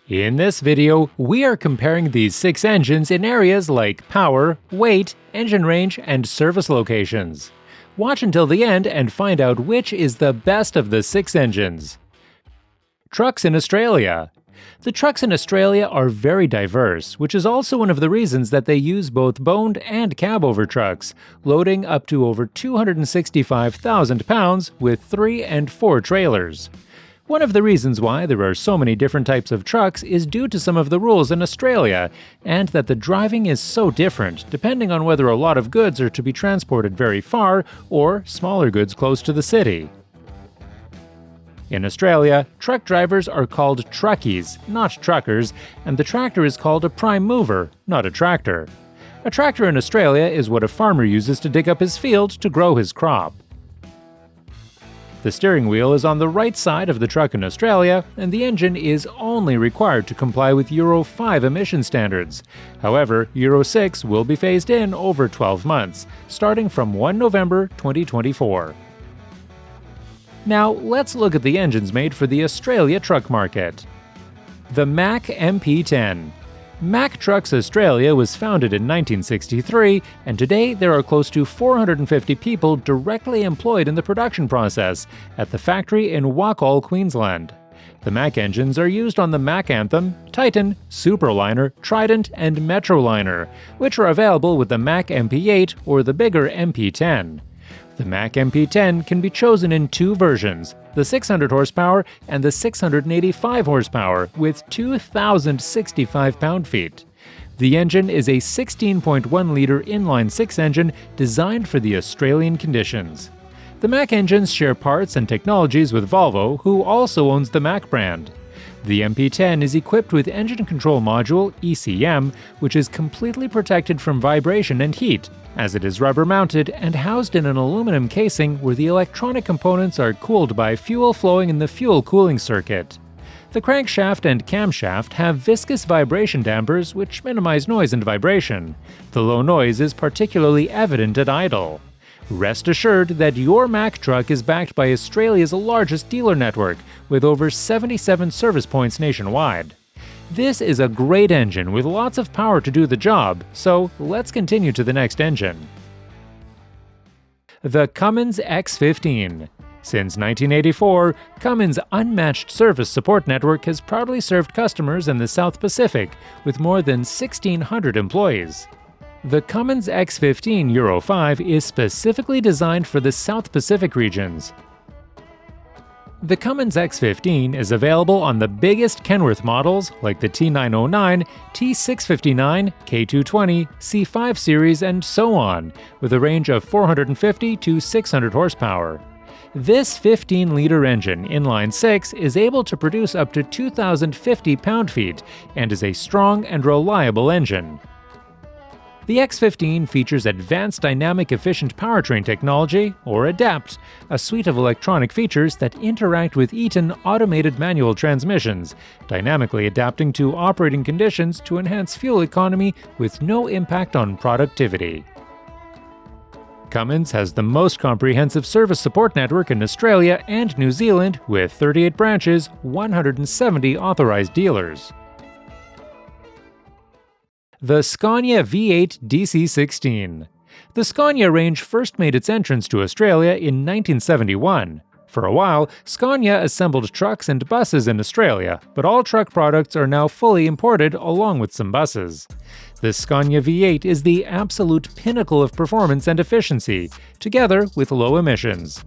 In this video, we are comparing these 6 engines in areas like power, weight, engine range, and service locations. Watch until the end and find out which is the best of the 6 engines. Trucks in Australia. The trucks in Australia are very diverse, which is also one of the reasons that they use both boned and cab-over trucks, loading up to over 265,000 pounds with 3 and 4 trailers. One of the reasons why there are so many different types of trucks is due to some of the rules in Australia, and that the driving is so different depending on whether a lot of goods are to be transported very far or smaller goods close to the city. In Australia, truck drivers are called truckies, not truckers, and the tractor is called a prime mover, not a tractor. A tractor in Australia is what a farmer uses to dig up his field to grow his crop. The steering wheel is on the right side of the truck in Australia, and the engine is only required to comply with Euro 5 emission standards. However, Euro 6 will be phased in over 12 months, starting from 1 November 2024. Now, let's look at the engines made for the Australia truck market. The MACK Mp10. MACK Trucks Australia was founded in 1963, and today there are close to 450 people directly employed in the production process at the factory in Wacol, Queensland. The MACK engines are used on the MACK Anthem, Titan, Superliner, Trident, and Metroliner, which are available with the MACK Mp8 or the bigger Mp10. The MACK Mp10 can be chosen in 2 versions, the 600 horsepower and the 685 horsepower with 2,065 pound-feet. The engine is a 16.1-liter inline-6 engine designed for the Australian conditions. The MACK engines share parts and technologies with Volvo, who also owns the MACK brand. The Mp10 is equipped with Engine Control Module (ECM), which is completely protected from vibration and heat, as it is rubber-mounted and housed in an aluminum casing where the electronic components are cooled by fuel flowing in the fuel cooling circuit. The crankshaft and camshaft have viscous vibration dampers which minimize noise and vibration. The low noise is particularly evident at idle. Rest assured that your MACK truck is backed by Australia's largest dealer network, with over 77 service points nationwide. This is a great engine with lots of power to do the job, so let's continue to the next engine. The Cummins X15. Since 1984, Cummins' unmatched service support network has proudly served customers in the South Pacific, with more than 1,600 employees. The Cummins X15 Euro 5 is specifically designed for the South Pacific regions. The Cummins X15 is available on the biggest Kenworth models like the T909, T659, K220, C5 series, and so on, with a range of 450 to 600 horsepower. This 15-liter engine, inline-6, is able to produce up to 2,050 pound-feet and is a strong and reliable engine. The X15 features Advanced Dynamic Efficient Powertrain Technology, or ADAPT, a suite of electronic features that interact with Eaton automated manual transmissions, dynamically adapting to operating conditions to enhance fuel economy with no impact on productivity. Cummins has the most comprehensive service support network in Australia and New Zealand, with 38 branches, 170 authorized dealers. The Scania V8 DC16. The Scania range first made its entrance to Australia in 1971. For a while, Scania assembled trucks and buses in Australia, but all truck products are now fully imported along with some buses. The Scania V8 is the absolute pinnacle of performance and efficiency, together with low emissions.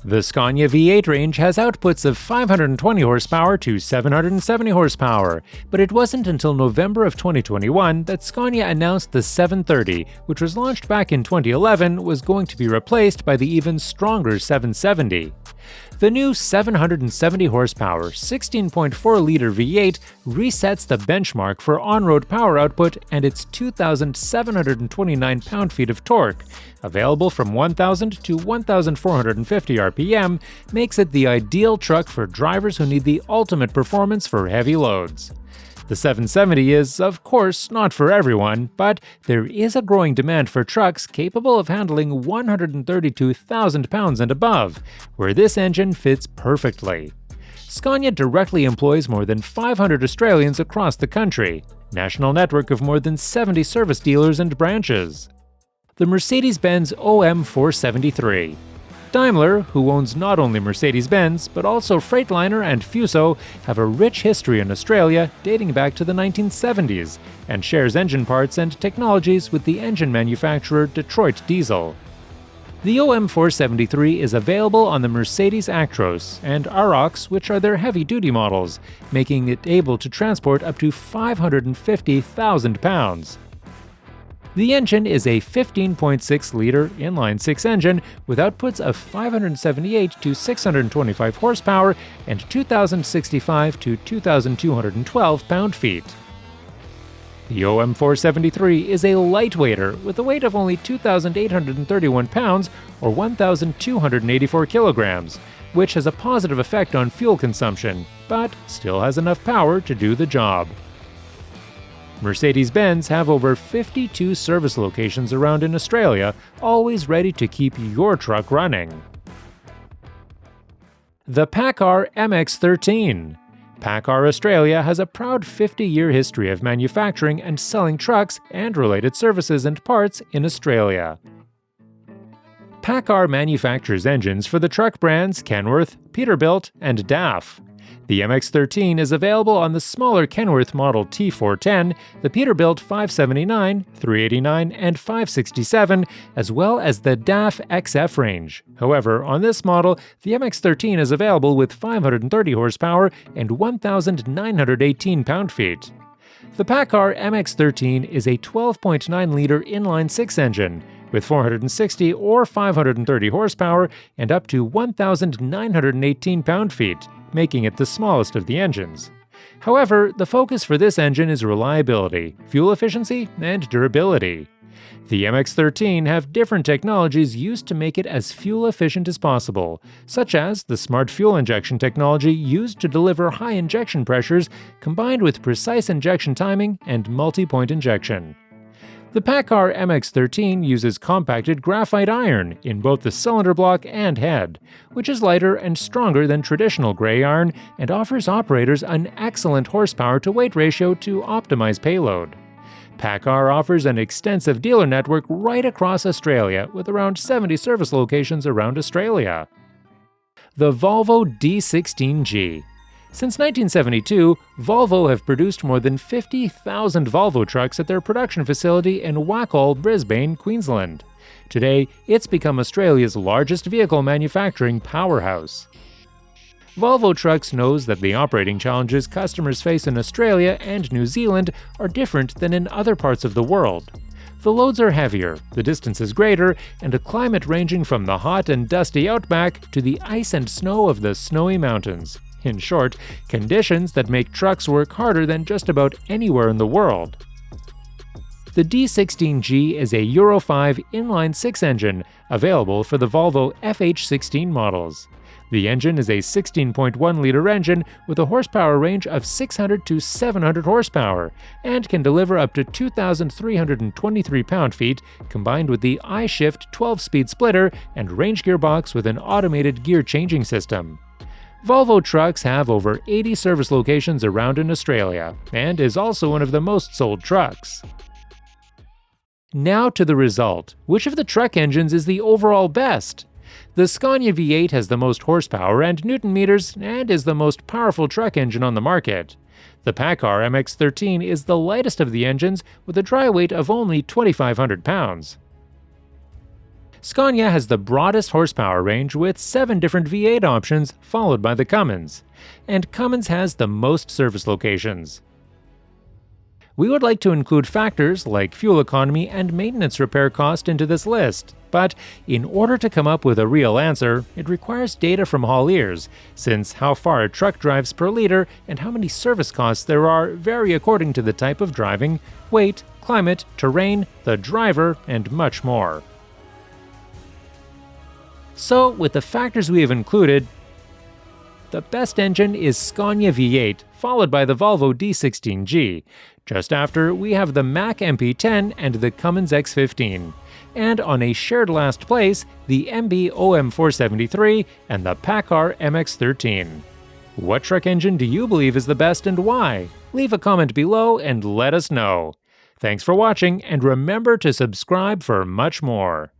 The Scania V8 range has outputs of 520 horsepower to 770 horsepower, but it wasn't until November of 2021 that Scania announced the 730, which was launched back in 2011, was going to be replaced by the even stronger 770. The new 770 horsepower, 16.4-liter V8 resets the benchmark for on-road power output, and its 2,729 pound-feet of torque, available from 1,000 to 1,450 RPM, makes it the ideal truck for drivers who need the ultimate performance for heavy loads. The 770 is, of course, not for everyone, but there is a growing demand for trucks capable of handling 132,000 pounds and above, where this engine fits perfectly. Scania directly employs more than 500 Australians across the country, national network of more than 70 service dealers and branches. The Mercedes-Benz OM 473. Daimler, who owns not only Mercedes-Benz but also Freightliner and Fuso, have a rich history in Australia dating back to the 1970s and shares engine parts and technologies with the engine manufacturer Detroit Diesel. The OM 473 is available on the Mercedes Actros and Arocs, which are their heavy-duty models, making it able to transport up to 550,000 pounds. The engine is a 15.6-liter inline-six engine with outputs of 578 to 625 horsepower and 2,065 to 2,212 pound-feet. The OM 473 is a lightweighter with a weight of only 2,831 pounds or 1,284 kilograms, which has a positive effect on fuel consumption, but still has enough power to do the job. Mercedes-Benz have over 52 service locations around in Australia, always ready to keep your truck running. The PACCAR MX13. PACCAR Australia has a proud 50-year history of manufacturing and selling trucks and related services and parts in Australia. PACCAR manufactures engines for the truck brands Kenworth, Peterbilt, and DAF. The MX13 is available on the smaller Kenworth Model T410, the Peterbilt 579, 389, and 567, as well as the DAF XF range. However, on this model, the MX13 is available with 530 horsepower and 1,918 pound-feet. The PACCAR MX13 is a 12.9-liter inline-six engine with 460 or 530 horsepower and up to 1,918 pound-feet, making it the smallest of the engines. However, the focus for this engine is reliability, fuel efficiency, and durability. The MX13 have different technologies used to make it as fuel efficient as possible, such as the smart fuel injection technology used to deliver high injection pressures combined with precise injection timing and multi-point injection. The PACCAR MX13 uses compacted graphite iron in both the cylinder block and head, which is lighter and stronger than traditional gray iron and offers operators an excellent horsepower-to-weight ratio to optimize payload. PACCAR offers an extensive dealer network right across Australia with around 70 service locations around Australia. The Volvo D16G. Since 1972, Volvo have produced more than 50,000 Volvo trucks at their production facility in Wacol, Brisbane, Queensland. Today, it's become Australia's largest vehicle manufacturing powerhouse. Volvo Trucks knows that the operating challenges customers face in Australia and New Zealand are different than in other parts of the world. The loads are heavier, the distance is greater, and a climate ranging from the hot and dusty outback to the ice and snow of the snowy mountains. In short, conditions that make trucks work harder than just about anywhere in the world. The D16G is a Euro 5 inline-six engine available for the Volvo FH16 models. The engine is a 16.1-liter engine with a horsepower range of 600 to 700 horsepower and can deliver up to 2,323 pound-feet combined with the I-Shift 12-speed splitter and range gearbox with an automated gear changing system. Volvo Trucks have over 80 service locations around in Australia and is also one of the most sold trucks. Now to the result. Which of the truck engines is the overall best? The Scania V8 has the most horsepower and newton meters and is the most powerful truck engine on the market. The PACCAR MX13 is the lightest of the engines with a dry weight of only 2,500 pounds. Scania has the broadest horsepower range with 7 different V8 options, followed by the Cummins. And Cummins has the most service locations. We would like to include factors like fuel economy and maintenance repair cost into this list, but in order to come up with a real answer, it requires data from hauliers, since how far a truck drives per liter and how many service costs there are vary according to the type of driving, weight, climate, terrain, the driver, and much more. So, with the factors we have included, the best engine is Scania V8, followed by the Volvo D16G. Just after, we have the MACK Mp10 and the Cummins X15. And on a shared last place, the MB OM 473 and the PACCAR MX13. What truck engine do you believe is the best and why? Leave a comment below and let us know. Thanks for watching, and remember to subscribe for much more.